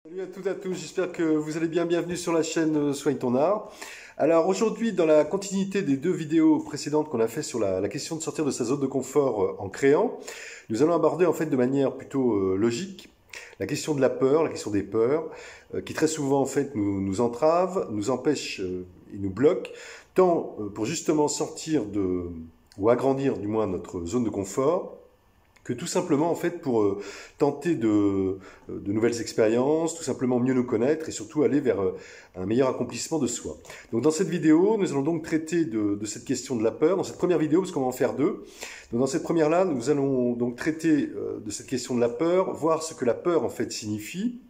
Salut à toutes et à tous, j'espère que vous allez bien. Bienvenue sur la chaîne Soigne ton art. Alors aujourd'hui, dans la continuité des deux vidéos précédentes qu'on a fait sur la question de sortir de sa zone de confort en créant, nous allons aborder en fait de manière plutôt logique la question de la peur, la question des peurs, qui très souvent en fait nous entrave, nous empêche et nous bloque, tant pour justement sortir ou agrandir du moins notre zone de confort, que tout simplement en fait pour tenter de nouvelles expériences, tout simplement mieux nous connaître et surtout aller vers un meilleur accomplissement de soi. Donc dans cette vidéo, nous allons donc traiter de cette question de la peur, dans cette première vidéo, parce qu'on va en faire deux. Donc dans cette première-là, nous allons donc traiter de cette question de la peur, voir ce que la peur en fait signifie,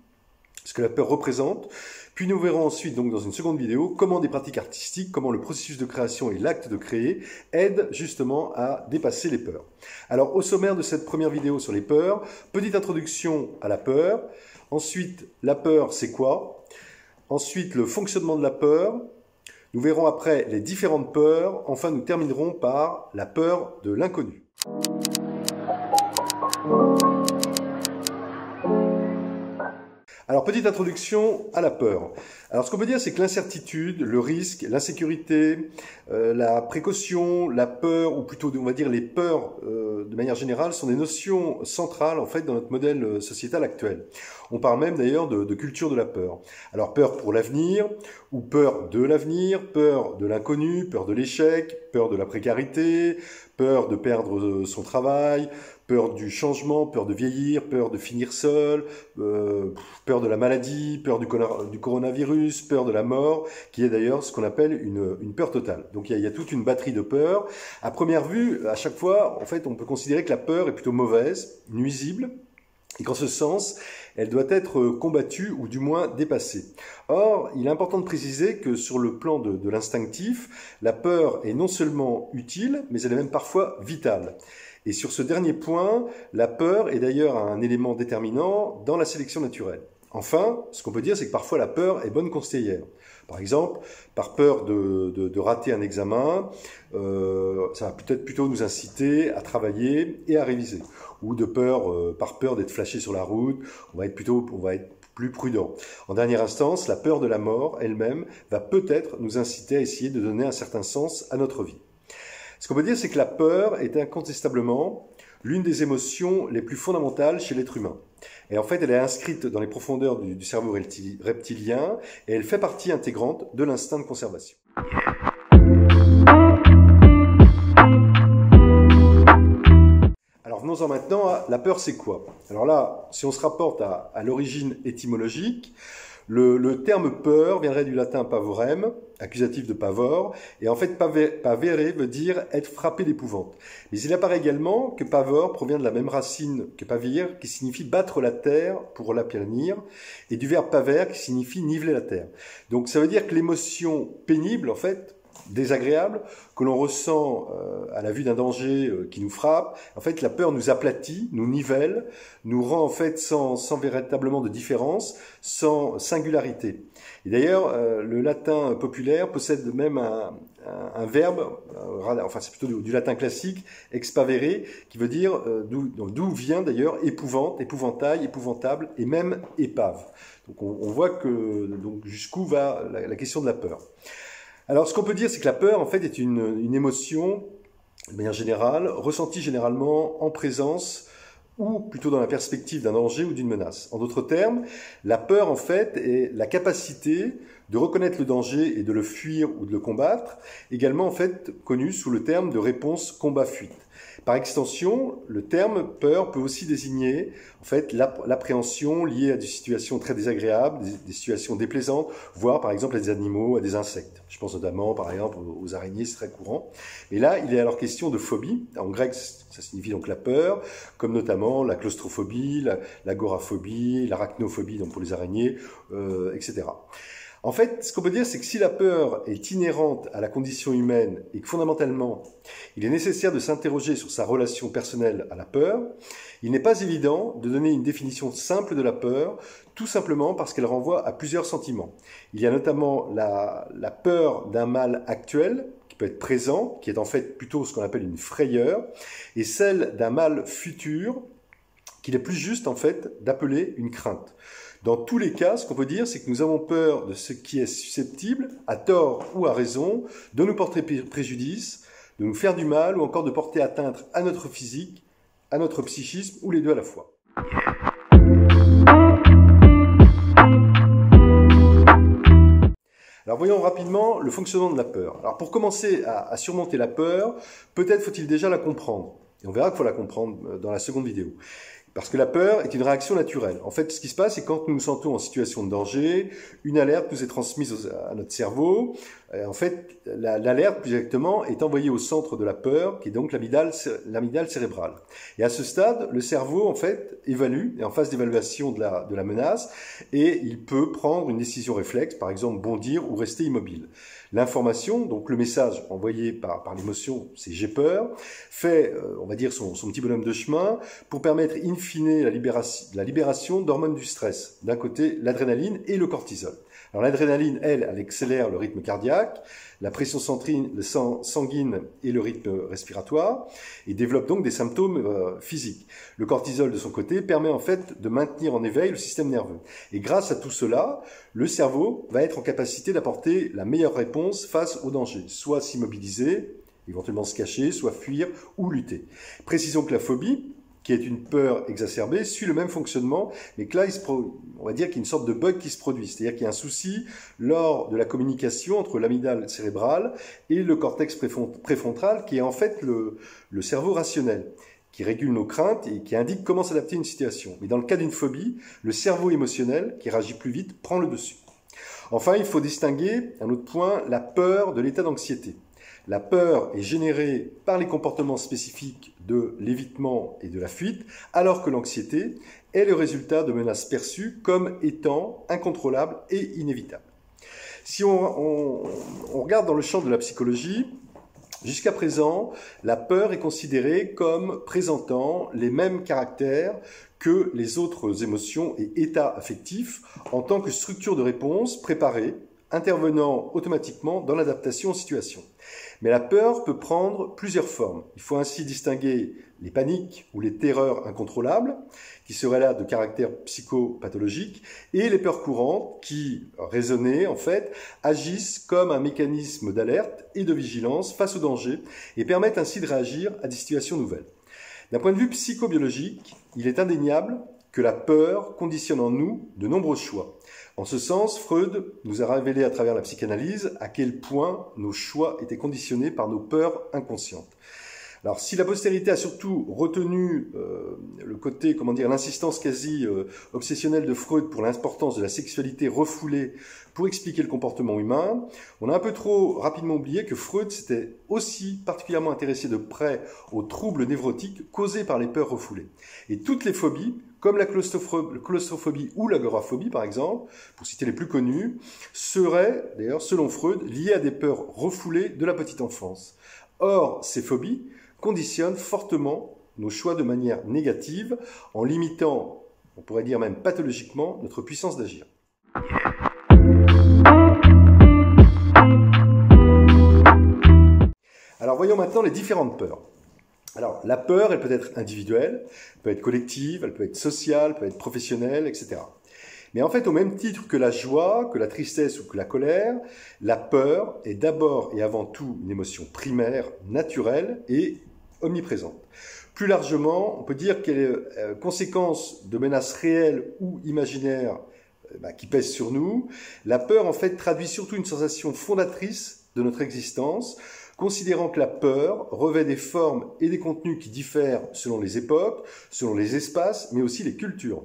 ce que la peur représente. Puis nous verrons ensuite, donc dans une seconde vidéo, comment des pratiques artistiques, comment le processus de création et l'acte de créer aident justement à dépasser les peurs. Alors au sommaire de cette première vidéo sur les peurs, petite introduction à la peur, ensuite la peur c'est quoi, ensuite le fonctionnement de la peur, nous verrons après les différentes peurs, enfin nous terminerons par la peur de l'inconnu. Alors, petite introduction à la peur. Alors, ce qu'on peut dire, c'est que l'incertitude, le risque, l'insécurité, la précaution, la peur, ou plutôt, on va dire, les peurs, de manière générale, sont des notions centrales, en fait, dans notre modèle sociétal actuel. On parle même, d'ailleurs, de culture de la peur. Alors, peur pour l'avenir, ou peur de l'avenir, peur de l'inconnu, peur de l'échec, peur de la précarité, peur de perdre son travail, peur du changement, peur de vieillir, peur de finir seul, peur de la maladie, peur du coronavirus, peur de la mort, qui est d'ailleurs ce qu'on appelle une peur totale. Donc il y a toute une batterie de peurs. À première vue, à chaque fois, en fait, on peut considérer que la peur est plutôt mauvaise, nuisible, et qu'en ce sens, elle doit être combattue ou du moins dépassée. Or, il est important de préciser que sur le plan de l'instinctif, la peur est non seulement utile, mais elle est même parfois vitale. Et sur ce dernier point, la peur est d'ailleurs un élément déterminant dans la sélection naturelle. Enfin, ce qu'on peut dire, c'est que parfois la peur est bonne conseillère. Par exemple, par peur de rater un examen, ça va peut-être plutôt nous inciter à travailler et à réviser. Ou par peur d'être flashé sur la route, on va être plus prudent. En dernière instance, la peur de la mort elle-même va peut-être nous inciter à essayer de donner un certain sens à notre vie. Ce qu'on peut dire, c'est que la peur est incontestablement l'une des émotions les plus fondamentales chez l'être humain. Et en fait, elle est inscrite dans les profondeurs du cerveau reptilien et elle fait partie intégrante de l'instinct de conservation. Alors venons-en maintenant à la peur, c'est quoi? Alors là, si on se rapporte à l'origine étymologique, le terme peur viendrait du latin pavorem, accusatif de pavor, et en fait pavere veut dire être frappé d'épouvante. Mais il apparaît également que pavor provient de la même racine que pavir, qui signifie battre la terre pour l'aplanir, et du verbe paver qui signifie niveler la terre. Donc ça veut dire que l'émotion pénible, en fait, désagréable, que l'on ressent à la vue d'un danger qui nous frappe, en fait la peur nous aplatit, nous nivelle, nous rend en fait sans véritablement de différence, sans singularité. Et d'ailleurs, le latin populaire possède même un verbe, enfin c'est plutôt du latin classique, expavere, qui veut dire d'où vient d'ailleurs épouvante, épouvantail, épouvantable et même épave. Donc on voit que jusqu'où va la question de la peur. Alors, ce qu'on peut dire, c'est que la peur, en fait, est une émotion, de manière générale, ressentie généralement en présence ou plutôt dans la perspective d'un danger ou d'une menace. En d'autres termes, la peur, en fait, est la capacité de reconnaître le danger et de le fuir ou de le combattre, également, en fait, connue sous le terme de réponse combat-fuite. Par extension, le terme peur peut aussi désigner en fait l'appréhension liée à des situations très désagréables, des situations déplaisantes, voire par exemple à des animaux, à des insectes. Je pense notamment par exemple aux araignées, c'est très courant. Et là, il est alors question de phobie. En grec, ça signifie donc la peur, comme notamment la claustrophobie, l'agoraphobie, l'arachnophobie donc pour les araignées, etc. En fait, ce qu'on peut dire, c'est que si la peur est inhérente à la condition humaine et que fondamentalement, il est nécessaire de s'interroger sur sa relation personnelle à la peur, il n'est pas évident de donner une définition simple de la peur, tout simplement parce qu'elle renvoie à plusieurs sentiments. Il y a notamment la peur d'un mal actuel, qui peut être présent, qui est en fait plutôt ce qu'on appelle une frayeur, et celle d'un mal futur, qu'il est plus juste en fait d'appeler une crainte. Dans tous les cas, ce qu'on peut dire, c'est que nous avons peur de ce qui est susceptible, à tort ou à raison, de nous porter préjudice, de nous faire du mal ou encore de porter atteinte à notre physique, à notre psychisme ou les deux à la fois. Alors voyons rapidement le fonctionnement de la peur. Alors pour commencer à surmonter la peur, peut-être faut-il déjà la comprendre. Et on verra qu'il faut la comprendre dans la seconde vidéo. Parce que la peur est une réaction naturelle. En fait, ce qui se passe, c'est quand nous nous sentons en situation de danger, une alerte nous est transmise à notre cerveau. En fait, l'alerte, plus exactement, est envoyée au centre de la peur, qui est donc l'amygdale cérébrale. Et à ce stade, le cerveau, en fait, évalue, est en phase d'évaluation de la menace, et il peut prendre une décision réflexe, par exemple bondir ou rester immobile. L'information, donc le message envoyé par l'émotion, c'est « j'ai peur », fait, on va dire, son petit bonhomme de chemin pour permettre in fine la libération d'hormones du stress. D'un côté, l'adrénaline et le cortisol. Alors l'adrénaline, elle accélère le rythme cardiaque, la pression sanguine et le rythme respiratoire, et développe donc des symptômes physiques. Le cortisol, de son côté, permet en fait de maintenir en éveil le système nerveux. Et grâce à tout cela, le cerveau va être en capacité d'apporter la meilleure réponse face au danger, soit s'immobiliser, éventuellement se cacher, soit fuir ou lutter. Précisons que la phobie, qui est une peur exacerbée, suit le même fonctionnement, mais que là, on va dire qu'il y a une sorte de bug qui se produit. C'est-à-dire qu'il y a un souci lors de la communication entre l'amygdale cérébrale et le cortex préfrontal, qui est en fait le cerveau rationnel, qui régule nos craintes et qui indique comment s'adapter à une situation. Mais dans le cas d'une phobie, le cerveau émotionnel, qui réagit plus vite, prend le dessus. Enfin, il faut distinguer, un autre point, la peur de l'état d'anxiété. La peur est générée par les comportements spécifiques de l'évitement et de la fuite, alors que l'anxiété est le résultat de menaces perçues comme étant incontrôlables et inévitables. Si on regarde dans le champ de la psychologie, jusqu'à présent, la peur est considérée comme présentant les mêmes caractères que les autres émotions et états affectifs en tant que structure de réponse préparée, intervenant automatiquement dans l'adaptation aux situations. Mais la peur peut prendre plusieurs formes. Il faut ainsi distinguer les paniques ou les terreurs incontrôlables, qui seraient là de caractère psychopathologique, et les peurs courantes qui, raisonnées en fait, agissent comme un mécanisme d'alerte et de vigilance face au danger et permettent ainsi de réagir à des situations nouvelles. D'un point de vue psychobiologique, il est indéniable que la peur conditionne en nous de nombreux choix. En ce sens, Freud nous a révélé à travers la psychanalyse à quel point nos choix étaient conditionnés par nos peurs inconscientes. Alors, si la postérité a surtout retenu le côté, l'insistance quasi obsessionnelle de Freud pour l'importance de la sexualité refoulée pour expliquer le comportement humain, on a un peu trop rapidement oublié que Freud s'était aussi particulièrement intéressé de près aux troubles névrotiques causés par les peurs refoulées. Et toutes les phobies, comme la claustrophobie ou l'agoraphobie par exemple, pour citer les plus connues, seraient, d'ailleurs, selon Freud, liées à des peurs refoulées de la petite enfance. Or, ces phobies conditionnent fortement nos choix de manière négative, en limitant, on pourrait dire même pathologiquement, notre puissance d'agir. Alors voyons maintenant les différentes peurs. Alors la peur, elle peut être individuelle, elle peut être collective, elle peut être sociale, elle peut être professionnelle, etc. Mais en fait, au même titre que la joie, que la tristesse ou que la colère, la peur est d'abord et avant tout une émotion primaire, naturelle et omniprésente. Plus largement, on peut dire qu'elle est conséquence de menaces réelles ou imaginaires qui pèsent sur nous. La peur, en fait, traduit surtout une sensation fondatrice de notre existence, considérant que la peur revêt des formes et des contenus qui diffèrent selon les époques, selon les espaces, mais aussi les cultures.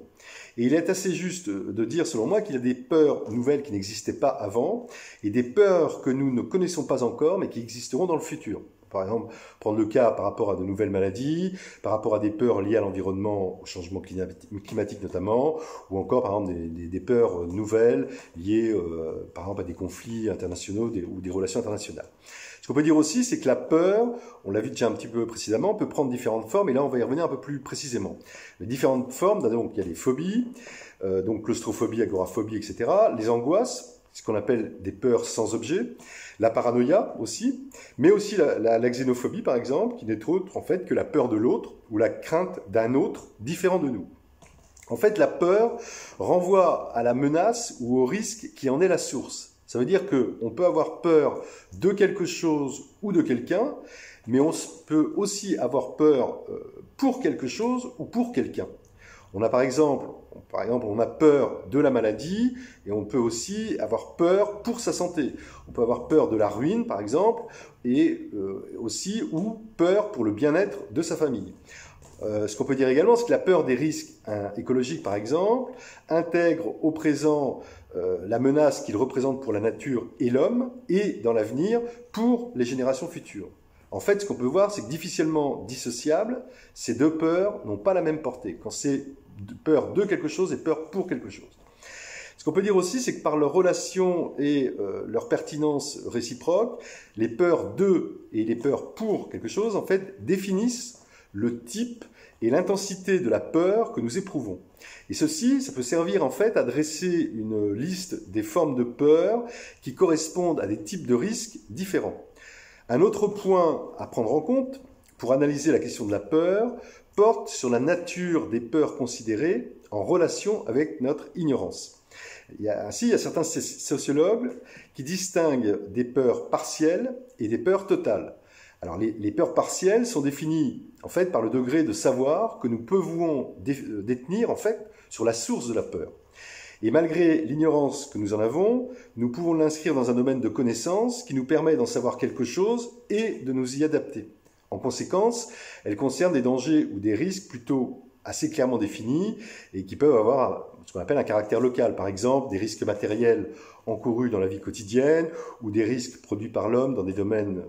Et il est assez juste de dire, selon moi, qu'il y a des peurs nouvelles qui n'existaient pas avant, et des peurs que nous ne connaissons pas encore, mais qui existeront dans le futur. Par exemple, prendre le cas par rapport à de nouvelles maladies, par rapport à des peurs liées à l'environnement, au changement climatique notamment, ou encore par exemple des peurs nouvelles liées par exemple à des conflits internationaux ou des relations internationales. Ce qu'on peut dire aussi, c'est que la peur, on l'a vu déjà un petit peu précédemment, peut prendre différentes formes, et là on va y revenir un peu plus précisément. Les différentes formes, donc il y a les phobies, donc claustrophobie, agoraphobie, etc., les angoisses, ce qu'on appelle des peurs sans objet, la paranoïa aussi, mais aussi la xénophobie par exemple, qui n'est autre en fait que la peur de l'autre ou la crainte d'un autre différent de nous. En fait, la peur renvoie à la menace ou au risque qui en est la source. Ça veut dire qu'on peut avoir peur de quelque chose ou de quelqu'un, mais on peut aussi avoir peur pour quelque chose ou pour quelqu'un. On a par exemple, on a peur de la maladie et on peut aussi avoir peur pour sa santé. On peut avoir peur de la ruine, par exemple, et aussi ou peur pour le bien-être de sa famille. Ce qu'on peut dire également, c'est que la peur des risques écologiques, par exemple, intègre au présent la menace qu'il représente pour la nature et l'homme, et dans l'avenir pour les générations futures. En fait, ce qu'on peut voir, c'est que difficilement dissociables, ces deux peurs n'ont pas la même portée. Quand c'est peur de quelque chose et peur pour quelque chose. Ce qu'on peut dire aussi, c'est que par leur relation et leur pertinence réciproque, les peurs de et les peurs pour quelque chose, en fait, définissent le type et l'intensité de la peur que nous éprouvons. Et ceci, ça peut servir en fait à dresser une liste des formes de peur qui correspondent à des types de risques différents. Un autre point à prendre en compte pour analyser la question de la peur porte sur la nature des peurs considérées en relation avec notre ignorance. Il y a certains sociologues qui distinguent des peurs partielles et des peurs totales. Alors les peurs partielles sont définies en fait par le degré de savoir que nous pouvons détenir en fait sur la source de la peur. Et malgré l'ignorance que nous en avons, nous pouvons l'inscrire dans un domaine de connaissance qui nous permet d'en savoir quelque chose et de nous y adapter. En conséquence, elles concernent des dangers ou des risques plutôt assez clairement définis et qui peuvent avoir ce qu'on appelle un caractère local. Par exemple, des risques matériels encourus dans la vie quotidienne ou des risques produits par l'homme dans des domaines,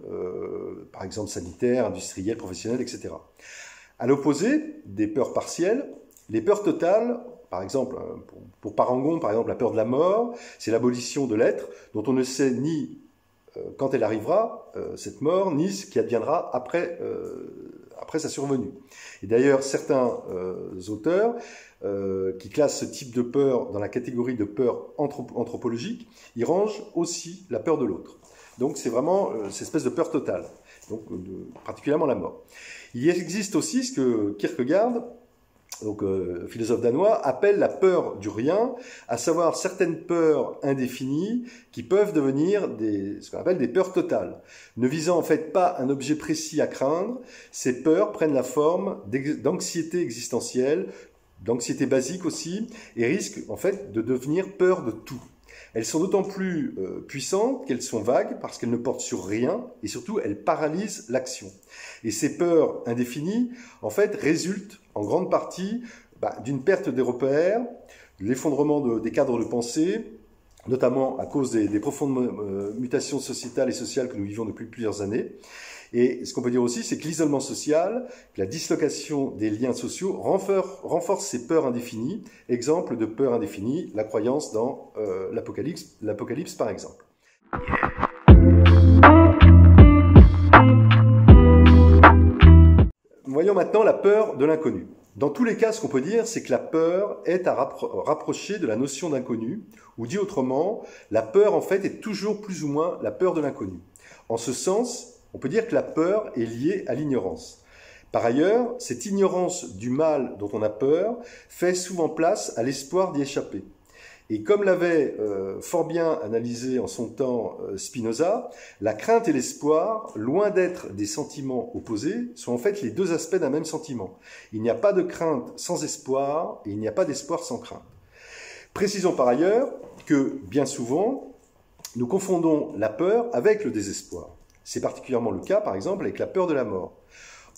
par exemple, sanitaires, industriels, professionnels, etc. À l'opposé des peurs partielles, les peurs totales, par exemple, pour Parangon, par exemple, la peur de la mort, c'est l'abolition de l'être dont on ne sait ni quand elle arrivera, cette mort, ni ce qui adviendra après sa survenue. Et d'ailleurs, certains auteurs qui classent ce type de peur dans la catégorie de peur anthropologique, ils rangent aussi la peur de l'autre. Donc c'est vraiment cette espèce de peur totale, donc particulièrement la mort. Il existe aussi ce que Kierkegaard, donc philosophe danois, appelle la peur du rien, à savoir certaines peurs indéfinies qui peuvent devenir ce qu'on appelle des peurs totales. Ne visant en fait pas un objet précis à craindre, ces peurs prennent la forme d'anxiété existentielle, d'anxiété basique aussi, et risquent en fait de devenir peur de tout. Elles sont d'autant plus puissantes qu'elles sont vagues parce qu'elles ne portent sur rien et surtout elles paralysent l'action. Et ces peurs indéfinies, en fait, résultent en grande partie d'une perte des repères, de l'effondrement des cadres de pensée, notamment à cause des profondes mutations sociétales et sociales que nous vivons depuis plusieurs années. Et ce qu'on peut dire aussi, c'est que l'isolement social, que la dislocation des liens sociaux renforce ces peurs indéfinies. Exemple de peur indéfinie, la croyance dans l'Apocalypse par exemple. Voyons maintenant la peur de l'inconnu. Dans tous les cas, ce qu'on peut dire, c'est que la peur est à rapprocher de la notion d'inconnu, ou dit autrement, la peur en fait est toujours plus ou moins la peur de l'inconnu. En ce sens, on peut dire que la peur est liée à l'ignorance. Par ailleurs, cette ignorance du mal dont on a peur fait souvent place à l'espoir d'y échapper. Et comme l'avait fort bien analysé en son temps Spinoza, la crainte et l'espoir, loin d'être des sentiments opposés, sont en fait les deux aspects d'un même sentiment. Il n'y a pas de crainte sans espoir et il n'y a pas d'espoir sans crainte. Précisons par ailleurs que, bien souvent, nous confondons la peur avec le désespoir. C'est particulièrement le cas, par exemple, avec la peur de la mort.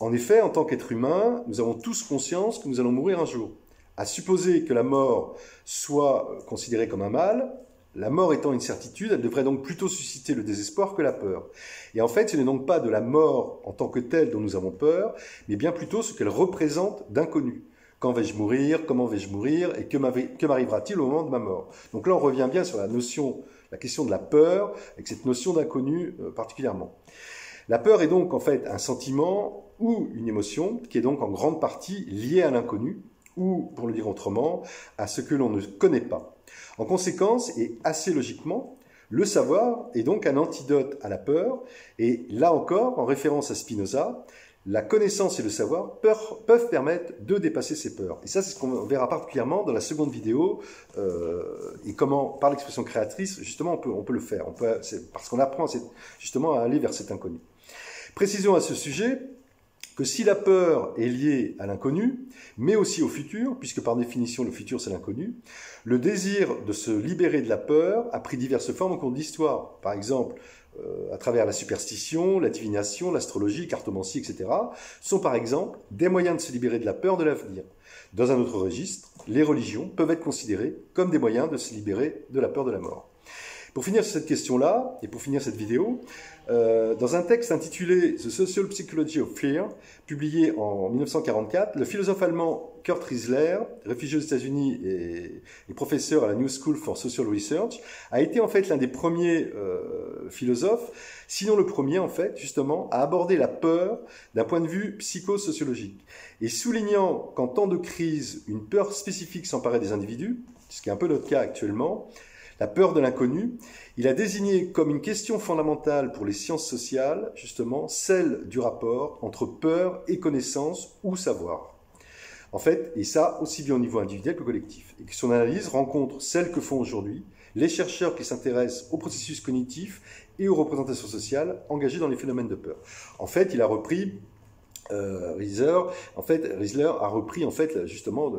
En effet, en tant qu'être humain, nous avons tous conscience que nous allons mourir un jour. À supposer que la mort soit considérée comme un mal, la mort étant une certitude, elle devrait donc plutôt susciter le désespoir que la peur. Et en fait, ce n'est donc pas de la mort en tant que telle dont nous avons peur, mais bien plutôt ce qu'elle représente d'inconnu. Quand vais-je mourir? Comment vais-je mourir? Et que m'arrivera-t-il au moment de ma mort? Donc là, on revient bien sur la question de la peur, avec cette notion d'inconnu particulièrement. La peur est donc en fait un sentiment ou une émotion qui est donc en grande partie liée à l'inconnu, ou, pour le dire autrement, à ce que l'on ne connaît pas. En conséquence, et assez logiquement, le savoir est donc un antidote à la peur, et là encore, en référence à Spinoza, La connaissance et le savoir peuvent permettre de dépasser ces peurs. Et ça, c'est ce qu'on verra particulièrement dans la seconde vidéo, et comment, par l'expression créatrice, justement, on peut le faire. Parce qu'on apprend justement à aller vers cet inconnu. Précisons à ce sujet que si la peur est liée à l'inconnu, mais aussi au futur, puisque par définition le futur c'est l'inconnu, le désir de se libérer de la peur a pris diverses formes au cours de l'histoire. Par exemple, à travers la superstition, la divination, l'astrologie, cartomancie, etc., sont par exemple des moyens de se libérer de la peur de l'avenir. Dans un autre registre, les religions peuvent être considérées comme des moyens de se libérer de la peur de la mort. Pour finir sur cette question-là, et pour finir cette vidéo, dans un texte intitulé « The Social Psychology of Fear », publié en 1944, le philosophe allemand Kurt Riezler, réfugié aux États-Unis et professeur à la New School for Social Research, a été en fait l'un des premiers philosophes, sinon le premier en fait, justement, à aborder la peur d'un point de vue psychosociologique. Et soulignant qu'en temps de crise, une peur spécifique s'emparait des individus, ce qui est un peu notre cas actuellement, la peur de l'inconnu, il a désigné comme une question fondamentale pour les sciences sociales, justement, celle du rapport entre peur et connaissance ou savoir. En fait, et ça aussi bien au niveau individuel que collectif. Et que son analyse rencontre celle que font aujourd'hui les chercheurs qui s'intéressent aux processus cognitifs et aux représentations sociales engagées dans les phénomènes de peur. En fait, il a repris Riezler a repris en fait justement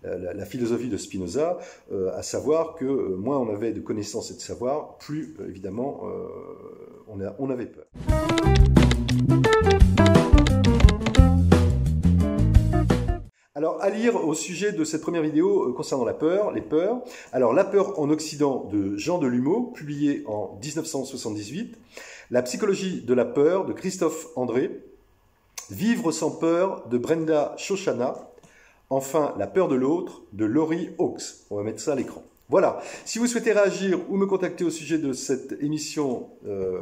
la philosophie de Spinoza, à savoir que moins on avait de connaissances et de savoir, plus évidemment on avait peur. Alors, à lire au sujet de cette première vidéo concernant la peur, les peurs. Alors, La peur en Occident de Jean Delumeau, publié en 1978. La psychologie de la peur de Christophe André. Vivre sans peur de Brenda Shoshana. Enfin, La peur de l'autre de Laurie Hawkes. On va mettre ça à l'écran. Voilà. Si vous souhaitez réagir ou me contacter au sujet de cette émission,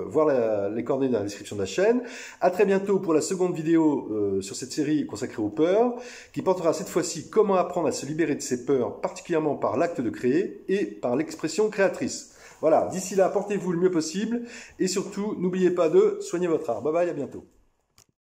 voir les coordonnées dans la description de la chaîne. À très bientôt pour la seconde vidéo sur cette série consacrée aux peurs, qui portera cette fois-ci comment apprendre à se libérer de ses peurs, particulièrement par l'acte de créer et par l'expression créatrice. Voilà. D'ici là, portez-vous le mieux possible et surtout, n'oubliez pas de soigner votre art. Bye bye, à bientôt.